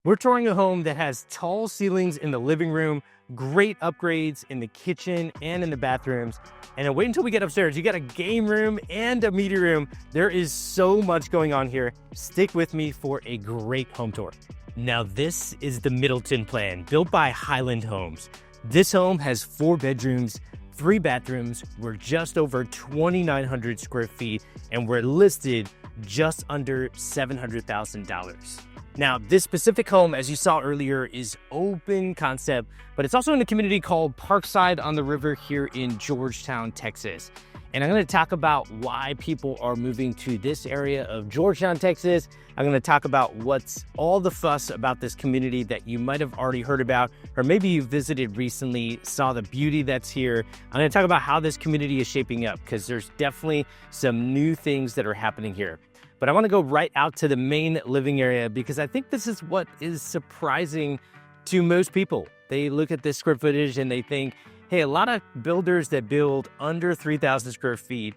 We're touring a home that has tall ceilings in the living room, great upgrades in the kitchen and in the bathrooms. And wait until we get upstairs. You got a game room and a media room. There is so much going on here. Stick with me for a great home tour. Now, this is the Middleton plan, built by Highland Homes. This home has 4 bedrooms, 3 bathrooms. We're just over 2,900 square feet, and we're listed just under $700,000. Now, this specific home, as you saw earlier, is open concept, but it's also in a community called Parkside on the river here in Georgetown, Texas. And I'm going to talk about why people are moving to this area of Georgetown, Texas. I'm going to talk about what's all the fuss about this community that you might have already heard about, or maybe you visited recently, saw the beauty that's here. I'm going to talk about how this community is shaping up, because there's definitely some new things that are happening here. But I want to go right out to the main living area because I think this is what is surprising to most people. They look at this square footage and they think, hey, a lot of builders that build under 3,000 square feet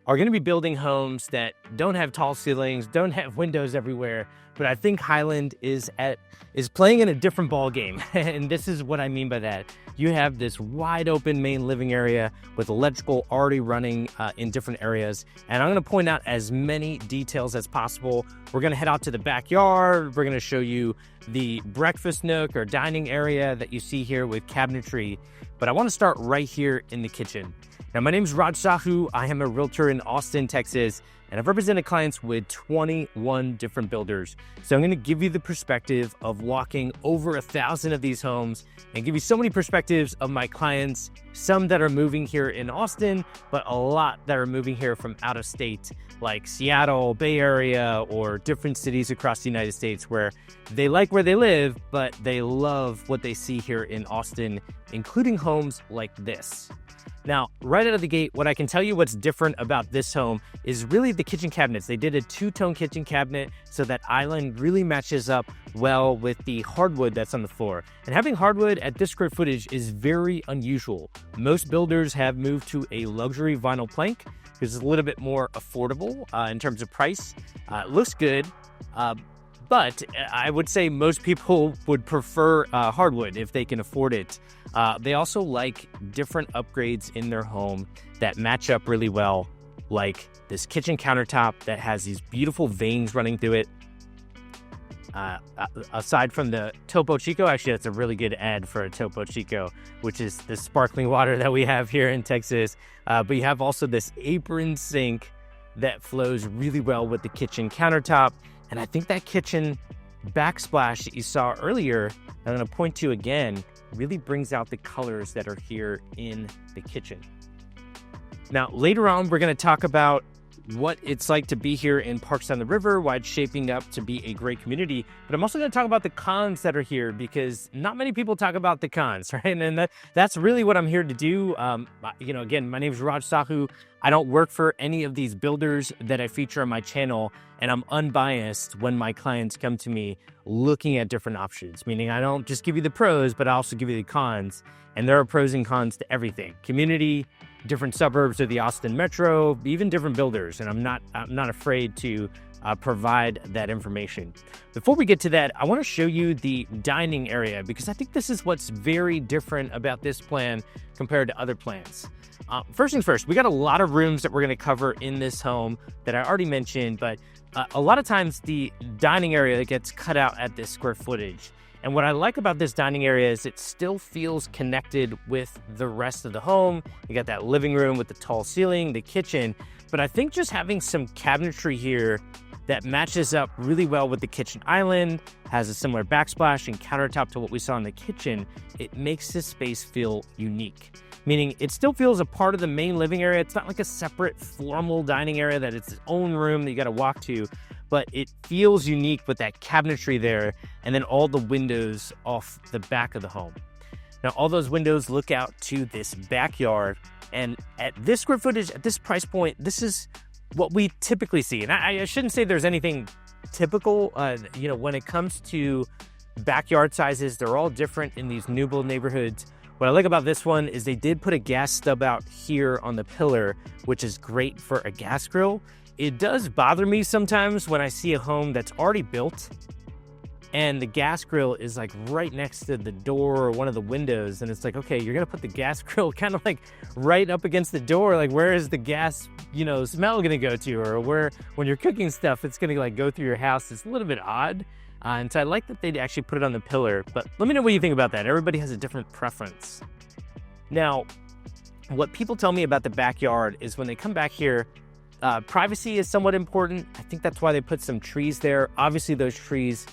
are going to be building homes that don't have tall ceilings, don't have windows everywhere. But I think Highland is playing in a different ball game. And this is what I mean by that. You have this wide open main living area with electrical already running in different areas. And I'm going to point out as many details as possible. We're going to head out to the backyard. We're going to show you the breakfast nook or dining area that you see here with cabinetry. But I want to start right here in the kitchen. Now, my name is Raj Sahu. I am a realtor in Austin, Texas, and I've represented clients with 21 different builders. So I'm going to give you the perspective of walking over 1,000 of these homes and give you so many perspectives of my clients, some that are moving here in Austin, but a lot that are moving here from out of state, like Seattle, Bay Area, or different cities across the United States where they like where they live, but they love what they see here in Austin, including homes like this. Now, right out of the gate, what I can tell you what's different about this home is really the kitchen cabinets. They did a 2-tone kitchen cabinet so that island really matches up well with the hardwood that's on the floor. And having hardwood at this square footage is very unusual. Most builders have moved to a luxury vinyl plank because it's a little bit more affordable in terms of price. It looks good. But I would say most people would prefer hardwood if they can afford it. They also like different upgrades in their home that match up really well, like this kitchen countertop that has these beautiful veins running through it. Aside from the Topo Chico, actually that's a really good ad for a Topo Chico, which is the sparkling water that we have here in Texas. But you have also this apron sink that flows really well with the kitchen countertop. And I think that kitchen backsplash that you saw earlier, I'm going to point to again, really brings out the colors that are here in the kitchen. Now, later on, we're going to talk about what it's like to be here in Parkside on the river, why it's shaping up to be a great community. But I'm also going to talk about the cons that are here because not many people talk about the cons, right? And that's really what I'm here to do. Again, my name is Raj Sahu. I don't work for any of these builders that I feature on my channel, and I'm unbiased when my clients come to me looking at different options, meaning I don't just give you the pros, but I also give you the cons. And there are pros and cons to everything. Community, different suburbs of the Austin metro, even different builders. And I'm not afraid to provide that information. Before we get to that, I want to show you the dining area because I think this is what's very different about this plan compared to other plans. First things first, we got a lot of rooms that we're going to cover in this home that I already mentioned, but a lot of times the dining area gets cut out at this square footage. And what I like about this dining area is it still feels connected with the rest of the home. You got that living room with the tall ceiling, the kitchen, but I think just having some cabinetry here that matches up really well with the kitchen island, has a similar backsplash and countertop to what we saw in the kitchen, it makes this space feel unique. Meaning it still feels a part of the main living area. It's not like a separate formal dining area that it's its own room that you got to walk to, but it feels unique with that cabinetry there and then all the windows off the back of the home. Now, all those windows look out to this backyard, and at this square footage, at this price point, this is what we typically see. And I shouldn't say there's anything typical. When it comes to backyard sizes, they're all different in these new build neighborhoods. What I like about this one is they did put a gas stub out here on the pillar, which is great for a gas grill. It does bother me sometimes when I see a home that's already built and the gas grill is like right next to the door or one of the windows. And it's like, okay, you're gonna put the gas grill kind of like right up against the door. Like, where is the gas, smell gonna go to? Or where, when you're cooking stuff, it's gonna like go through your house. It's a little bit odd. And so I like that they actually put it on the pillar, but let me know what you think about that. Everybody has a different preference. Now, what people tell me about the backyard is when they come back here, privacy is somewhat important. I think that's why they put some trees there. Obviously, those trees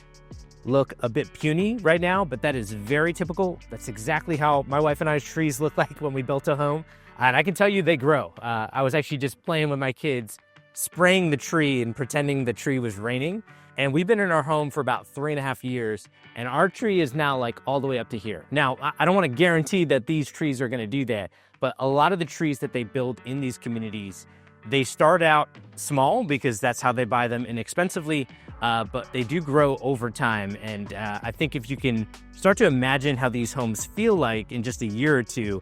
look a bit puny right now, but that is very typical. That's exactly how my wife and I's trees look like when we built a home. And I can tell you they grow. I was actually just playing with my kids, spraying the tree and pretending the tree was raining. And we've been in our home for about 3.5 years, and our tree is now like all the way up to here. Now, I don't want to guarantee that these trees are going to do that, but a lot of the trees that they build in these communities, they start out small because that's how they buy them inexpensively, but they do grow over time. And I think if you can start to imagine how these homes feel like in just a year or two,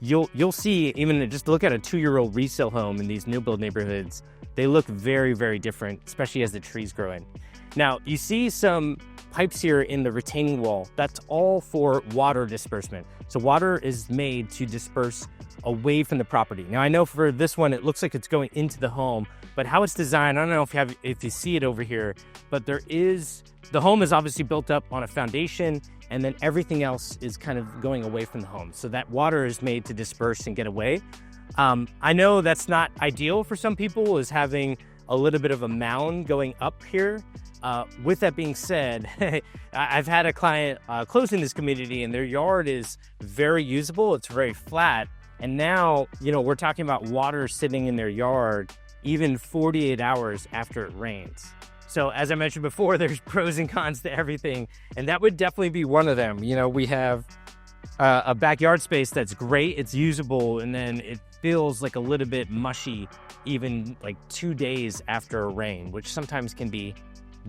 you'll see, even just look at a 2-year-old resale home in these new build neighborhoods, they look very, very different, especially as the trees grow in. Now, you see some pipes here in the retaining wall. That's all for water disbursement. So water is made to disperse away from the property. Now, I know for this one, it looks like it's going into the home, but how it's designed, I don't know if you see it over here, but the home is obviously built up on a foundation, and then everything else is kind of going away from the home. So that water is made to disperse and get away. I know that's not ideal for some people, is having a little bit of a mound going up here. With that being said, I've had a client close in this community, and their yard is very usable. It's very flat. And now, we're talking about water sitting in their yard even 48 hours after it rains. So as I mentioned before, there's pros and cons to everything. And that would definitely be one of them. We have a backyard space that's great. It's usable. And then it feels like a little bit mushy, even like 2 days after a rain, which sometimes can be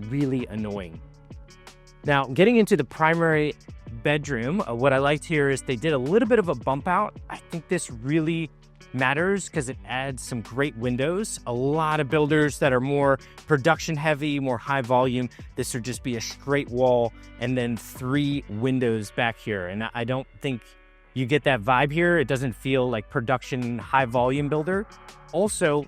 really annoying. Now, getting into the primary bedroom, what I liked here is they did a little bit of a bump out. I think this really matters because it adds some great windows. A lot of builders that are more production heavy, more high volume, this would just be a straight wall and then 3 windows back here. And I don't think you get that vibe here. It doesn't feel like production high volume builder. Also,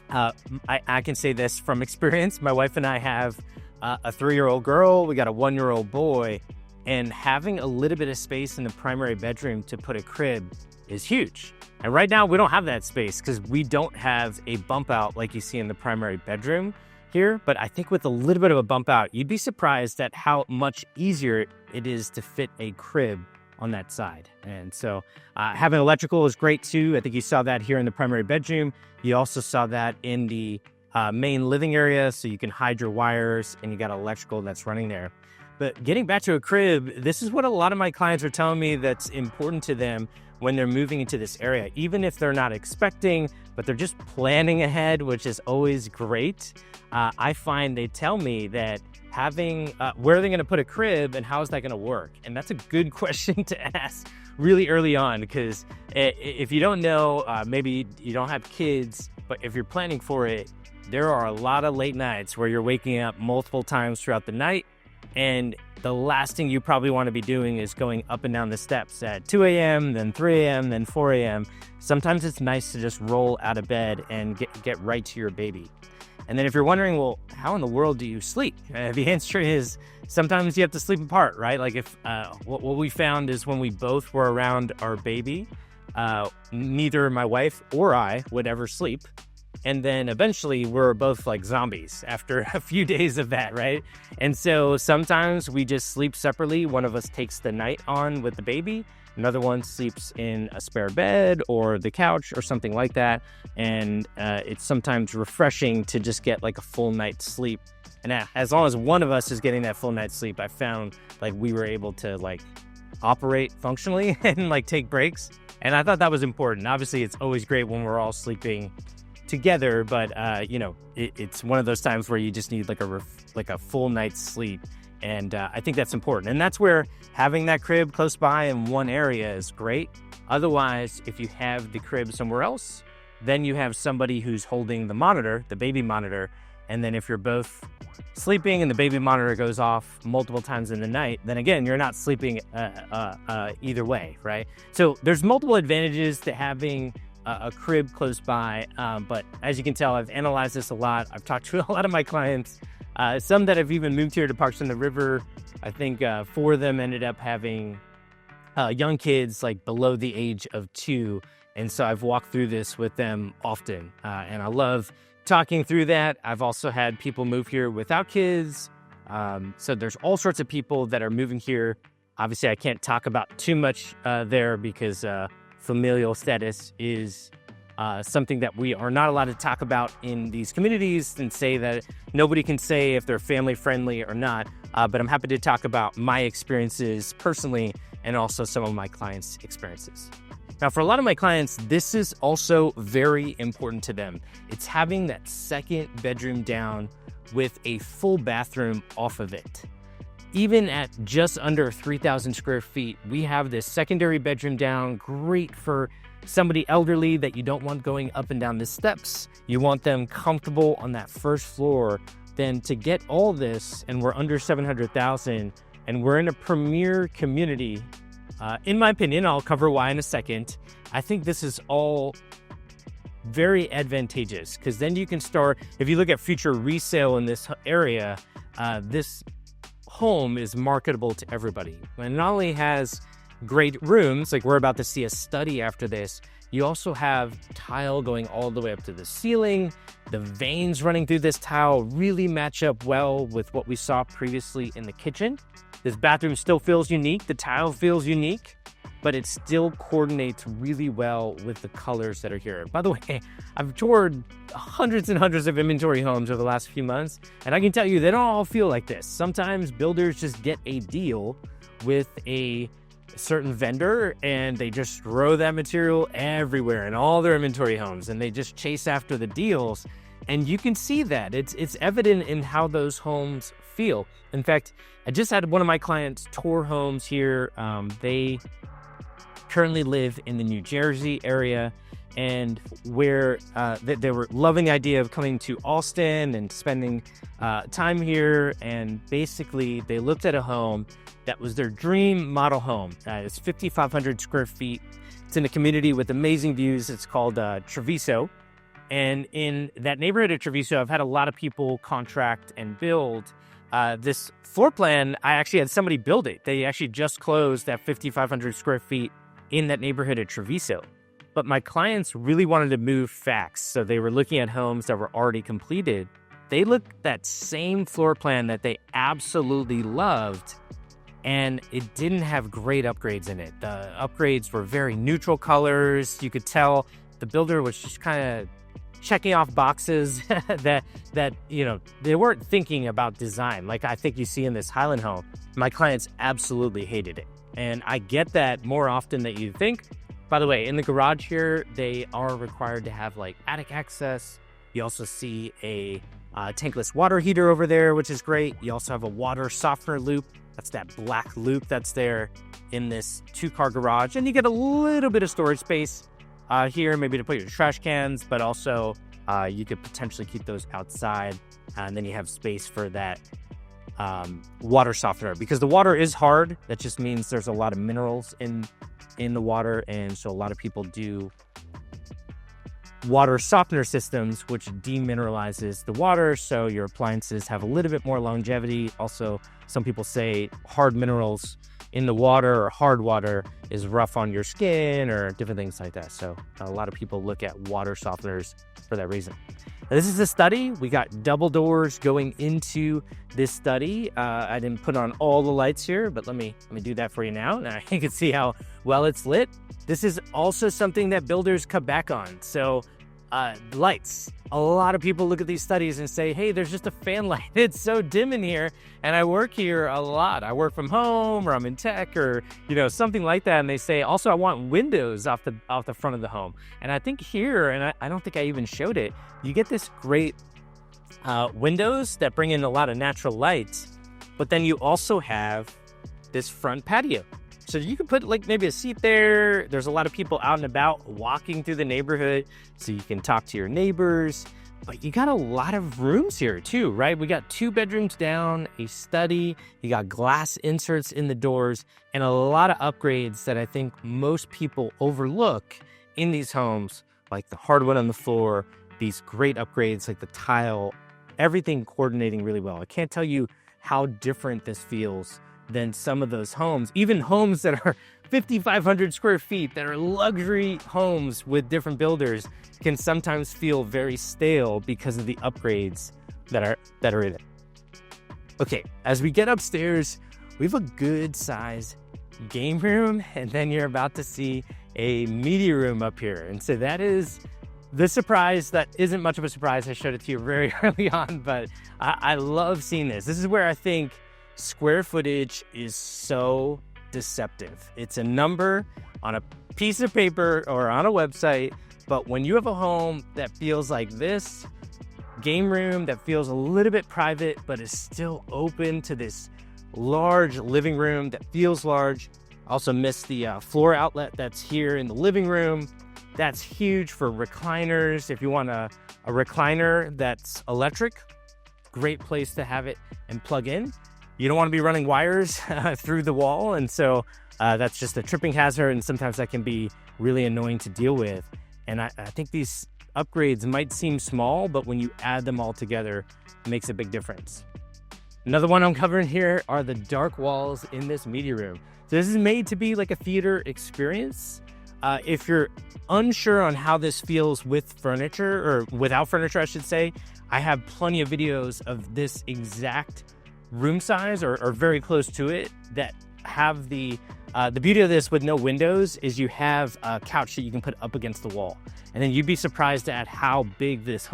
I can say this from experience. My wife and I have a 3-year-old girl. We got a 1-year-old boy, and having a little bit of space in the primary bedroom to put a crib is huge. And right now we don't have that space because we don't have a bump out like you see in the primary bedroom here. But I think with a little bit of a bump out, you'd be surprised at how much easier it is to fit a crib on that side. And so having electrical is great too. I think you saw that here in the primary bedroom. You also saw that in the main living area, so you can hide your wires and you got electrical that's running there. But getting back to a crib, this is what a lot of my clients are telling me that's important to them when they're moving into this area, even if they're not expecting, but they're just planning ahead, which is always great. I find they tell me that having, where are they going to put a crib and how is that going to work? And that's a good question to ask really early on, because if you don't know, maybe you don't have kids, but if you're planning for it, there are a lot of late nights where you're waking up multiple times throughout the night. And the last thing you probably want to be doing is going up and down the steps at 2 a.m., then 3 a.m., then 4 a.m. Sometimes it's nice to just roll out of bed and get right to your baby. And then if you're wondering, well, how in the world do you sleep? The answer is sometimes you have to sleep apart, right? Like if what we found is when we both were around our baby, neither my wife or I would ever sleep. And then eventually we're both like zombies after a few days of that, right? And so sometimes we just sleep separately. One of us takes the night on with the baby. Another one sleeps in a spare bed or the couch or something like that. And it's sometimes refreshing to just get like a full night's sleep. And as long as one of us is getting that full night's sleep, I found like we were able to like operate functionally and like take breaks. And I thought that was important. Obviously, it's always great when we're all sleeping together, but it's one of those times where you just need like a full night's sleep, and I think that's important. And that's where having that crib close by in one area is great. Otherwise, if you have the crib somewhere else, then you have somebody who's holding the monitor, the baby monitor, And then if you're both sleeping and the baby monitor goes off multiple times in the night, then again, you're not sleeping either way, right? So there's multiple advantages to having a crib close by. But as you can tell, I've analyzed this a lot. I've talked to a lot of my clients, some that have even moved here to Parks on the River. I think 4 of them ended up having young kids like below the age of 2. And so I've walked through this with them often. And I love talking through that. I've also had people move here without kids. So there's all sorts of people that are moving here. Obviously, I can't talk about too much there because familial status is something that we are not allowed to talk about in these communities, and say that nobody can say if they're family friendly or not. But I'm happy to talk about my experiences personally and also some of my clients' experiences. Now, for a lot of my clients, this is also very important to them. It's having that second bedroom down with a full bathroom off of it. Even at just under 3,000 square feet, we have this secondary bedroom down, great for somebody elderly that you don't want going up and down the steps. You want them comfortable on that first floor. Then to get all this, and we're under 700,000, and we're in a premier community, in my opinion, I'll cover why in a second. I think this is all very advantageous because then you can start, if you look at future resale in this area, this home is marketable to everybody. And it not only has great rooms, like we're about to see a study after this, you also have tile going all the way up to the ceiling. The veins running through this tile really match up well with what we saw previously in the kitchen. This bathroom still feels unique. The tile feels unique, but it still coordinates really well with the colors that are here. By the way, I've toured hundreds and hundreds of inventory homes over the last few months, and I can tell you they don't all feel like this. Sometimes builders just get a deal with a certain vendor and they just throw that material everywhere in all their inventory homes, and they just chase after the deals. And you can see that it's evident in how those homes feel. In fact, I just had one of my clients tour homes here. They currently live in the New Jersey area, and where they were loving the idea of coming to Austin and spending time here. And basically, they looked at a home that was their dream model home. It's 5,500 square feet. It's in a community with amazing views. It's called Treviso. And in that neighborhood of Treviso, I've had a lot of people contract and build. This floor plan, I actually had somebody build it. They actually just closed that 5,500 square feet in that neighborhood of Treviso. But my clients really wanted to move fast, so they were looking at homes that were already completed. They looked at that same floor plan that they absolutely loved, and it didn't have great upgrades in it. The upgrades were very neutral colors. You could tell the builder was just kind of checking off boxes that they weren't thinking about design like I think you see in this Highland home. My clients absolutely hated it, and I get that more often than you think. By the way, in the garage here, they are required to have like attic access. You also see a tankless water heater over there, which is great. You also have a water softener loop. That's that black loop that's there in this 2-car garage. And you get a little bit of storage space here, maybe to put your trash cans, but also you could potentially keep those outside. And then you have space for that water softener, because the water is hard. That just means there's a lot of minerals in the water. And so a lot of people do water softener systems, which demineralizes the water, so your appliances have a little bit more longevity. Also, some people say hard minerals in the water or hard water is rough on your skin or different things like that. So a lot of people look at water softeners for that reason. Now, this is a study. We got double doors going into this study. I didn't put on all the lights here, but let me do that for you now. Now you can see how well it's lit. This is also something that builders cut back on. So lights. A lot of people look at these studies and say, hey, there's just a fan light. It's so dim in here. And I work here a lot. I work from home, or I'm in tech, or something like that. And they say, also, I want windows off the front of the home. And I think here, and I don't think I even showed it, you get this great windows that bring in a lot of natural light. But then you also have this front patio. So you can put like maybe a seat there. There's a lot of people out and about walking through the neighborhood, so you can talk to your neighbors. but you got a lot of rooms here too, right? We got 2 bedrooms down, a study, you got glass inserts in the doors, and a lot of upgrades that I think most people overlook in these homes, like the hardwood on the floor, these great upgrades like the tile, everything coordinating really well. I can't tell you how different this feels than some of those homes, even homes that are 5,500 square feet, that are luxury homes with different builders, can sometimes feel very stale because of the upgrades that are in it. Okay, as we get upstairs, we have a good size game room, and then you're about to see a media room up here. And so that is the surprise that isn't much of a surprise. I showed it to you very early on, but I love seeing this. This is where I think square footage is so deceptive. It's a number on a piece of paper or on a website, but when you have a home that feels like this, game room that feels a little bit private but is still open to this large living room that feels large. Also missed the floor outlet that's here in the living room. That's huge for recliners. If you want a recliner that's electric, great place to have it and plug in. You don't want to be running wires through the wall, and so that's just a tripping hazard, and sometimes that can be really annoying to deal with. And I think these upgrades might seem small, but when you add them all together, it makes a big difference. Another one I'm covering here are the dark walls in this media room. So this is made to be like a theater experience. If you're unsure on how this feels with furniture, or without furniture, I should say, I have plenty of videos of this exact room size or very close to it that have the beauty of this with no windows is you have a couch that you can put up against the wall. And then you'd be surprised at how big this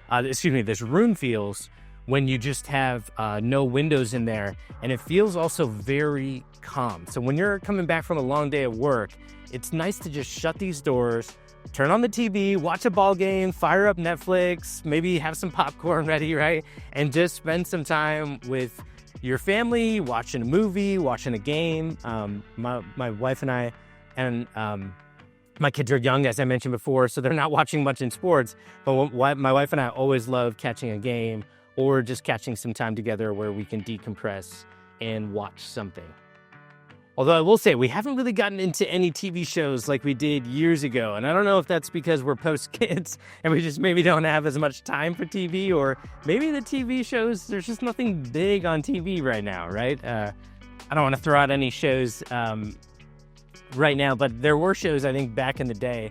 this room feels when you just have no windows in there. And it feels also very calm. So when you're coming back from a long day of work, it's nice to just shut these doors, turn on the TV, watch a ball game, fire up Netflix, maybe have some popcorn ready, right? And just spend some time with your family, watching a movie, watching a game. My wife and I, and my kids are young, as I mentioned before, so they're not watching much in sports, but my wife and I always love catching a game or just catching some time together where we can decompress and watch something. Although I will say, we haven't really gotten into any TV shows like we did years ago. And I don't know if that's because we're post-kids and we just maybe don't have as much time for TV, or maybe the TV shows, there's just nothing big on TV right now, right? I don't want to throw out any shows right now, but there were shows, I think, back in the day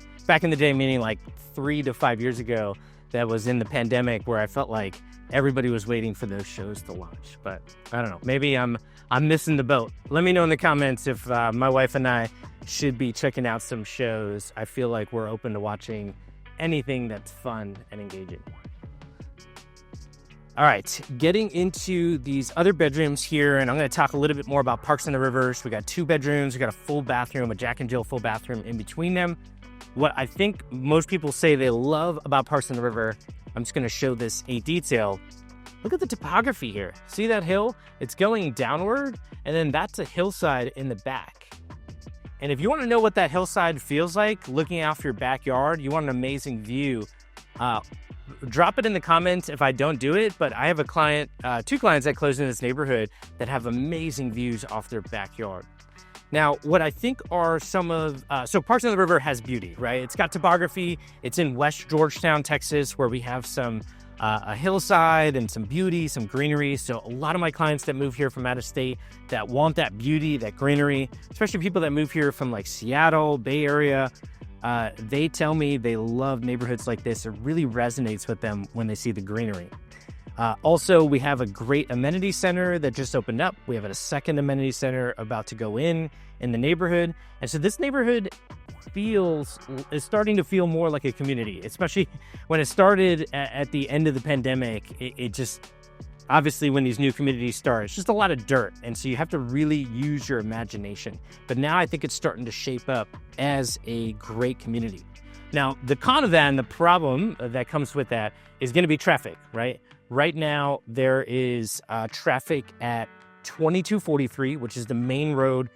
meaning like 3 to 5 years ago, that was in the pandemic, where I felt like everybody was waiting for those shows to launch. But I don't know, maybe I'm missing the boat. Let me know in the comments if my wife and I should be checking out some shows. I feel like we're open to watching anything that's fun and engaging. All right, getting into these other bedrooms here, and I'm going to talk a little bit more about Parks on the River. So we got 2 bedrooms, we got a full bathroom, a Jack and Jill full bathroom in between them. What I think most people say they love about Parks on the River, I'm just going to show this in detail. Look at the topography here. See that hill? It's going downward, and then that's a hillside in the back. And if you want to know what that hillside feels like, looking out for your backyard, you want an amazing view, drop it in the comments if I don't do it, but I have a client, 2 clients that close in this neighborhood that have amazing views off their backyard. Now, what I think are some of, so Parks on the River has beauty, right? It's got topography. It's in West Georgetown, Texas, where we have some a hillside and some beauty, some greenery. So a lot of my clients that move here from out of state that want that beauty, that greenery, especially people that move here from like Seattle, Bay Area, they tell me they love neighborhoods like this. It really resonates with them when they see the greenery. Also, we have a great amenity center that just opened up. We have a second amenity center about to go in the neighborhood. And so this neighborhood is starting to feel more like a community, especially when it started at the end of the pandemic. It just, obviously when these new communities start, it's just a lot of dirt. And so you have to really use your imagination. But now I think it's starting to shape up as a great community. Now, the con of that and the problem that comes with that is going to be traffic, right? Right now, there is traffic at 2243, which is the main road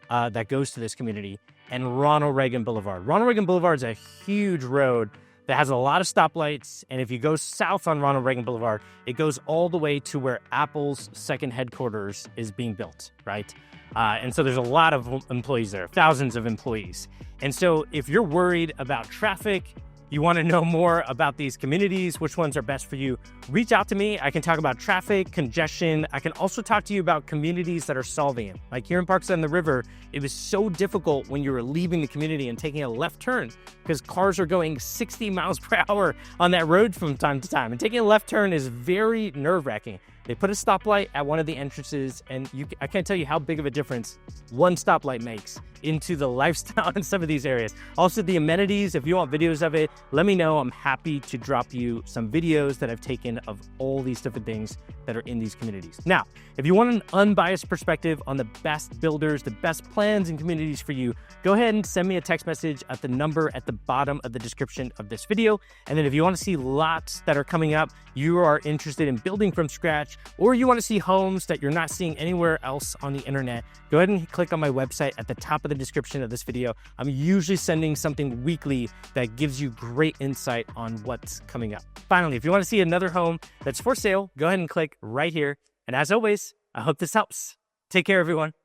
that goes to this community, and Ronald Reagan Boulevard. Ronald Reagan Boulevard is a huge road that has a lot of stoplights. And if you go south on Ronald Reagan Boulevard, it goes all the way to where Apple's second headquarters is being built, right? And so there's a lot of employees there, thousands of employees. And so if you're worried about traffic, you want to know more about these communities, which ones are best for you, reach out to me. I can talk about traffic, congestion. I can also talk to you about communities that are solving it. Like here in Parkside on the River, it was so difficult when you were leaving the community and taking a left turn because cars are going 60 miles per hour on that road from time to time. And taking a left turn is very nerve-wracking. They put a stoplight at one of the entrances, and I can't tell you how big of a difference one stoplight makes into the lifestyle in some of these areas. Also, the amenities, if you want videos of it, let me know. I'm happy to drop you some videos that I've taken of all these different things that are in these communities. Now, if you want an unbiased perspective on the best builders, the best plans and communities for you, go ahead and send me a text message at the number at the bottom of the description of this video. And then if you want to see lots that are coming up, you are interested in building from scratch, or you want to see homes that you're not seeing anywhere else on the internet, go ahead and click on my website at the top of the description of this video. I'm usually sending something weekly that gives you great insight on what's coming up. Finally, if you want to see another home that's for sale, go ahead and click right here. And as always, I hope this helps. Take care, everyone.